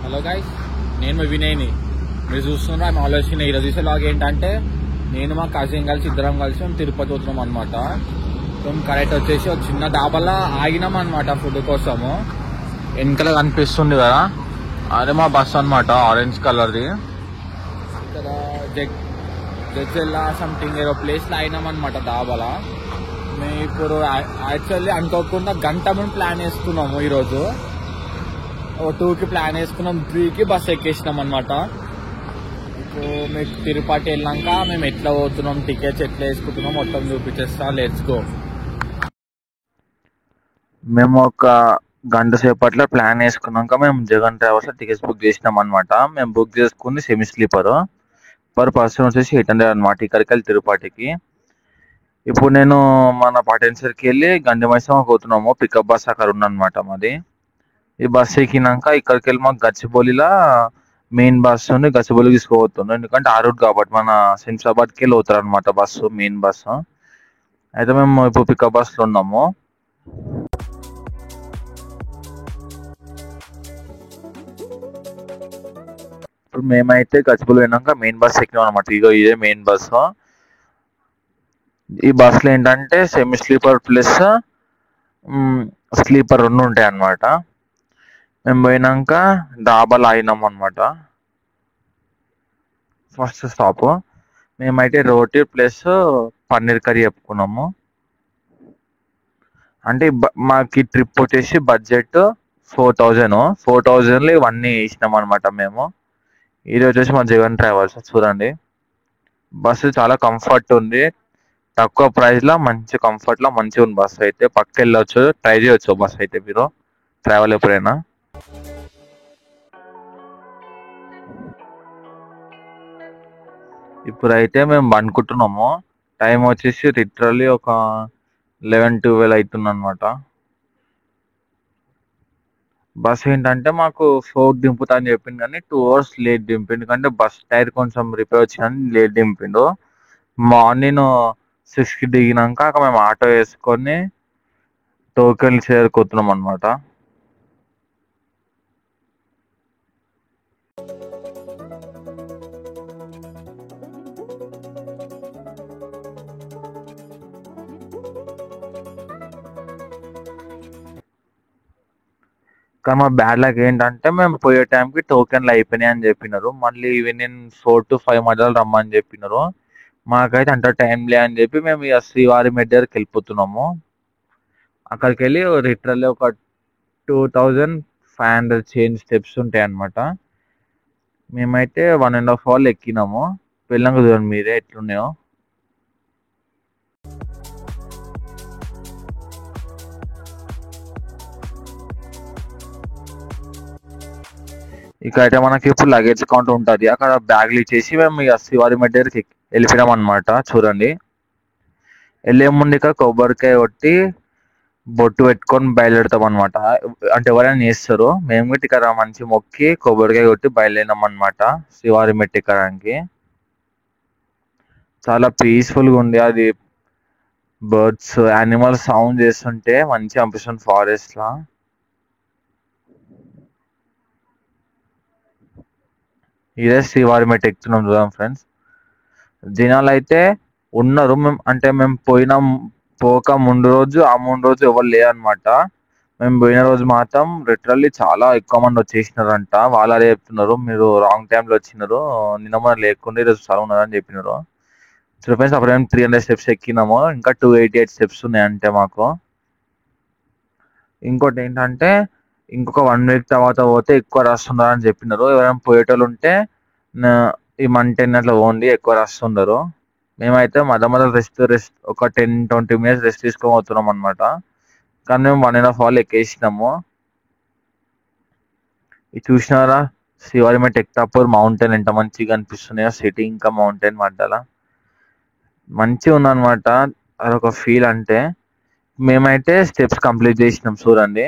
Hello guys, నేను మీ వినయ్ని. మీరు చూస్తున్నారు ఆమె ఆలోచన. ఈరోజు తీసే లాగ్ ఏంటంటే నేను మా కజిన్ కలిసి ఇద్దరం కలిసి మేము తిరుపతి పోతున్నాం అనమాట. మేము కరెక్ట్ వచ్చేసి ఒక చిన్న డాబాలో ఆగినాం అనమాట ఫుడ్ కోసము. వెనకాల కనిపిస్తుంది కదా, అదే మా బస్ అనమాట, ఆరెంజ్ కలర్ది. ఇక్కడ జడ్జెల్లా సంథింగ్ ఏదో ప్లేస్లో అయినాం అనమాట డాబాలో. మేము ఇప్పుడు యాక్చువల్లీ అనుకోకుండా గంట మేము ప్లాన్ వేసుకున్నాము. ఈరోజు 2కి ప్లాన్ వేసుకున్నాం, 3కి బస్ ఎక్కేసినాం అనమాట. ఇప్పుడు మీకు తిరుపతి వెళ్ళాక మేము ఎట్లా పోతున్నాం, టికెట్స్ ఎట్లా వేసుకుంటున్నాం మొత్తం చూపించేస్తా. Let's go. మేము ఒక గంట సేపట్లో ప్లాన్ వేసుకున్నాక మేము జగన్ ట్రావెల్స్లో టికెట్స్ బుక్ చేసినాం అనమాట. మేము బుక్ చేసుకుంది సెమీ స్లీపర్. పర్ పర్సన్ వచ్చేసి 800 అనమాట ఇక్కడికి వెళ్ళి తిరుపతికి. ఇప్పుడు నేను మన పాటేశ్వరికి వెళ్ళి గండి మైసమ్మ పోతున్నాము. పికప్ బస్ అక్కడ ఉందన్నమాట మాది. ఈ బస్ ఎక్కినాక ఇక్కడికి వెళ్ళి మాకు గచ్చిబౌలిలో మెయిన్ బస్ నుండి గచ్చిబౌలికి తీసుకుపోతున్నాం. ఎందుకంటే ఆ రూట్ కాబట్టి మన శంషాబాద్కి వెళ్ళి పోతారు అనమాట బస్సు, మెయిన్ బస్సు. అయితే మేము ఇప్పుడు పికప్ బస్లో ఉన్నాము. ఇప్పుడు మేమైతే గచ్చిబౌలి పోయినాక మెయిన్ బస్ ఎక్కినాం అనమాట. ఇదే మెయిన్ బస్సు. ఈ బస్సులో ఏంటంటే సెమీ స్లీపర్ ప్లస్ స్లీపర్ రెండు ఉంటాయి అన్నమాట. మేము పోయినాక డాబాలో ఆగినాం అనమాట. ఫస్ట్ స్టాప్ మేమైతే రోటీ ప్లస్ పన్నీర్ కర్రీ చెప్పుకున్నాము. అంటే మాకు ట్రిప్ వచ్చేసి బడ్జెట్ 4000లో ఇవన్నీ ఇచ్చినాం అనమాట మేము. ఇది వచ్చేసి మా జగన్ ట్రావెల్స్. చూడండి, బస్సు చాలా కంఫర్ట్ ఉంది, తక్కువ ప్రైస్లో మంచి కంఫర్ట్లో మంచిగా ఉంది బస్సు. అయితే పక్క వెళ్ళొచ్చు, ట్రై చేయొచ్చు బస్సు అయితే మీరు ట్రావెల్ ఎప్పుడైనా. ఇప్పుడైతే మేము అనుకుంటున్నాము, టైం వచ్చేసి లిటరల్లీ ఒక 11-12 అవుతుంది అనమాట. బస్ ఏంటంటే మాకు 4 దింపుతా అని చెప్పింది, కానీ 2 hours లేట్ దింపిండు. ఎందుకంటే బస్ టైర్ కొంచెం రిపేర్ వచ్చిందని లేట్ దింపిండు. మార్నింగ్ 6కి దిగినాక అక్కడ మేము ఆటో వేసుకొని టోకెన్ చేరుకుతున్నాం అనమాట. కానీ మా బ్యాడ్ లక్ ఏంటంటే మేము పోయే టైంకి టోకెన్లు అయిపోయినాయి అని చెప్పినారు. మళ్ళీ ఈవినింగ్ 4 to 5 మధ్యలో రమ్మని చెప్పినారు. మాకైతే అంత టైం లే అని చెప్పి మేము ఇక శ్రీవారి మెట్ దగ్గరికి వెళ్ళిపోతున్నాము. అక్కడికి వెళ్ళి లిటరల్లీ ఒక 2500 చేంజ్ స్టెప్స్ ఉంటాయి అన్నమాట. మేమైతే 1.5 hour ఎక్కినాము. వెళ్ళాక చూడండి మీరే ఎట్లున్నాయో. ఇక అయితే మనకి ఇప్పుడు లగేజ్ కౌంటర్ ఉంటుంది, అక్కడ బ్యాగ్లు ఇచ్చేసి మేము ఇక శ్రీవారి మెట్ దగ్గరికి వెళ్ళిపోయాం అనమాట. చూడండి, వెళ్ళే ముందు ఇక కొబ్బరికాయ కొట్టి బొట్టు పెట్టుకొని బయలుదేరుతాం అనమాట. అంటే ఎవరైనా చేస్తారు, మేము కూడా ఇక్కడ మంచి మొక్కి కొబ్బరికాయ కొట్టి బయలుదేరినాం అనమాట శ్రీవారి మెట్ ఎక్కడానికి. చాలా పీస్ఫుల్గా ఉంది. అది బర్డ్స్, యానిమల్స్ సౌండ్ చేస్తుంటే మంచిగా అనిపిస్తుంది ఫారెస్ట్లా. ఇదే శ్రీవారి మెట్ ఎక్కుతున్నాం చూద్దాం ఫ్రెండ్స్. జనాలు అయితే ఉన్నారు. మేము పోక ముందు రోజు, ఆ ముందు రోజు ఎవరు లేరనమాట. మేము పోయిన రోజు మాత్రం లిటరల్లీ చాలా ఎక్కువ మంది వచ్చేసినారంట. వాళ్ళు అదే చెప్తున్నారు, మీరు రాంగ్ టైంలో వచ్చినారు, నిన్న మనం లేకుండా ఈరోజు చాలా ఉన్నారని చెప్పినారు. సో ఫ్రెండ్స్, అప్పుడు మేము 300 స్టెప్స్ ఎక్కినాము, ఇంకా 288 స్టెప్స్ ఉన్నాయంటే మాకు. ఇంకోటి ఏంటంటే ఇంకొక 1 week తర్వాత పోతే ఎక్కువ రష్ ఉన్నారని చెప్పినారు. ఎవరైనా పోయేటోళ్ళు ఉంటే ఈ మంత్ అట్లా ఓన్లీ ఎక్కువ రష్ ఉండరు. మేమైతే మధ్య రెస్ట్ ఒక 10-20 minutes రెస్ట్ తీసుకొని పోతున్నాం అనమాట. కానీ మేము 1.5 hour ఎక్కేసినాము. ఇది చూసినారా, శ్రీవారి మెట్ ఎక్తాపూర్ మౌంటైన్ ఎంత మంచిగా అనిపిస్తున్నాయో, సిటీ ఇంకా మౌంటైన్ మధ్యలో మంచిగా ఉందన్నమాట. అదొక ఫీల్. అంటే మేమైతే స్టెప్స్ కంప్లీట్ చేసినాం చూడండి.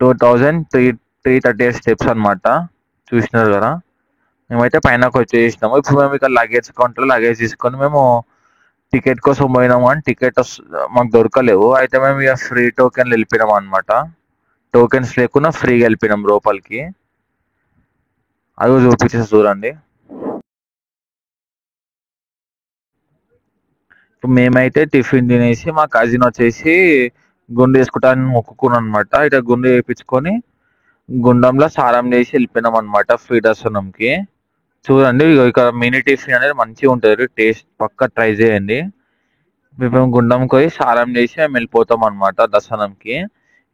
2338 స్టెప్స్ అనమాట, చూసినారు కదా. మేమైతే పైనకి వచ్చేసినాము. ఇప్పుడు మేము ఇక్కడ లగేజ్ కౌంటర్లో లగేజ్ తీసుకొని మేము టికెట్ కోసం పోయినాము, కానీ టికెట్ మాకు దొరకలేవు. అయితే మేము ఇక ఫ్రీ టోకెన్లు వెళ్ళిపోయినాం అనమాట. టోకెన్స్ లేకుండా ఫ్రీగా వెళ్ళిపోయినాం లోపలికి. అది చూపించేసి చూడండి. ఇప్పుడు మేమైతే టిఫిన్ తినేసి మా కజిన్ వచ్చేసి గుండు వేసుకుంటాను మొక్కుకున్నాను అనమాట. ఇట్లా గుండు వేయించుకొని గుండంలో సారం చేసి వెళ్ళిపోయినాం అనమాట ఫ్రీ దర్శనంకి. చూడండి ఇక్కడ మినీ టిఫిన్ అనేది మంచిగా ఉంటుంది, టేస్ట్ పక్కా ట్రై చేయండి. మేము గుండంకి పోయి సారం చేసి మేము వెళ్ళిపోతాం అనమాట దర్శనంకి.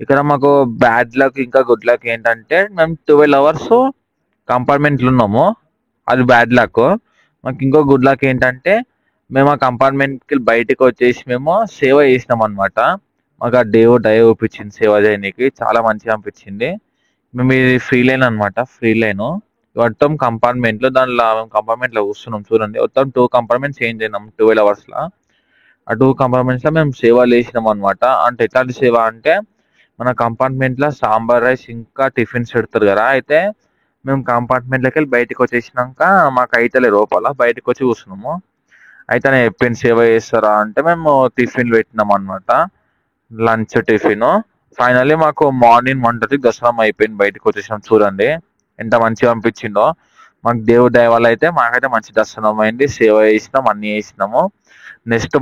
ఇక్కడ మాకు బ్యాడ్ లక్ ఇంకా గుడ్ లక్ ఏంటంటే మేము 12 అవర్స్ కంపార్ట్మెంట్లు ఉన్నాము, అది బ్యాడ్ లక్. మాకు ఇంకో గుడ్ లక్ ఏంటంటే మేము ఆ కంపార్ట్మెంట్కి బయటకు వచ్చేసి మేము సేవ చేసినాం అనమాట. మాకు ఆ దేవుడు దయ చూపించింది సేవ చేయడానికి, చాలా మంచిగా అనిపించింది. మేము ఇది ఫ్రీ లైన్ అనమాట, ఫ్రీ లైన్ మొత్తం కంపార్ట్మెంట్లో. దానిలో కంపార్ట్మెంట్లో కూర్చున్నాం చూడండి, మొత్తం 2 కంపార్ట్మెంట్స్ చేంజ్ అయినాం 12 అవర్స్లో. ఆ 2 కంపార్ట్మెంట్స్లో మేము సేవలు చేసినాం అనమాట. అంటే ఎట్లాంటి సేవ అంటే మన కంపార్ట్మెంట్లో సాంబార్ రైస్ ఇంకా టిఫిన్స్ పెడతారు కదా, అయితే మేము కంపార్ట్మెంట్లోకి వెళ్ళి బయటకు వచ్చేసినాక మాకు అయితేలే లోపల బయటకు వచ్చి కూర్చున్నాము. అయితే నేను చెప్పింది సేవ చేస్తారా అంటే మేము టిఫిన్ పెట్టినాం అనమాట, లంచ్ టిఫిన్. ఫైనల్లీ మాకు మార్నింగ్ 1:30 దర్శనం అయిపోయింది, బయటకు వచ్చేసినాం. చూడండి ఎంత మంచిగా అనిపించిందో. మాకు దేవుడి దయ వల్ల అయితే మాకైతే మంచి దర్శనం అయింది, సేవ చేసినాం, అన్ని చేసినాము. నెక్స్ట్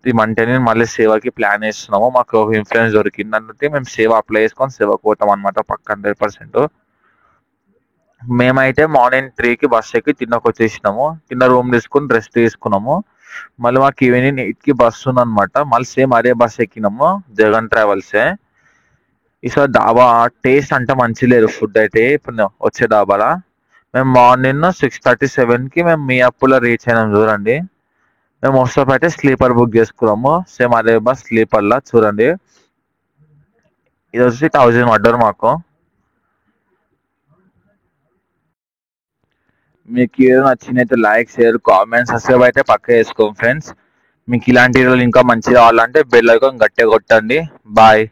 ఈ మంటని మళ్ళీ సేవకి ప్లాన్ చేస్తున్నాము. మాకు ఒక ఇన్ఫ్లుయెన్స్ దొరికింది అంటే మేము సేవ అప్లై చేసుకొని సేవకు పోతాం అనమాట పక్క 100%. మేమైతే మార్నింగ్ 3కి బస్ ఎక్కి తిన్నకు వచ్చేసినాము, తిన్న రూమ్ తీసుకుని రెస్ట్ తీసుకున్నాము. మళ్ళీ మాకు ఈవినింగ్ 8కి బస్సు ఉందన్నమాట, మళ్ళీ సేమ్ అదే బస్ ఎక్కినాము, జగన్ ట్రావెల్సే. ఈసారి డాబా టేస్ట్ అంటే మంచి లేదు ఫుడ్ అయితే ఇప్పుడు వచ్చే డాబాలా. మేము మార్నింగ్ 6:37కి మేము మియాపూర్లో రీచ్ అయినాం చూడండి. మేము వస్తాపు అయితే స్లీపర్ బుక్ చేసుకున్నాము, సేమ్ అదే బస్ స్లీపర్లా. చూడండి ఇది వచ్చి 1000 పడ్డారు మాకు. మీకు ఏదో నచ్చినైతే లైక్, షేర్, కామెంట్, సబ్స్క్రైబ్ అయితే పక్క చేసుకోండి ఫ్రెండ్స్. మీకు ఇలాంటి వీడియోలు ఇంకా మంచిగా కావాలంటే బెల్ ఐకాన్ గట్టిగా కొట్టండి. బాయ్.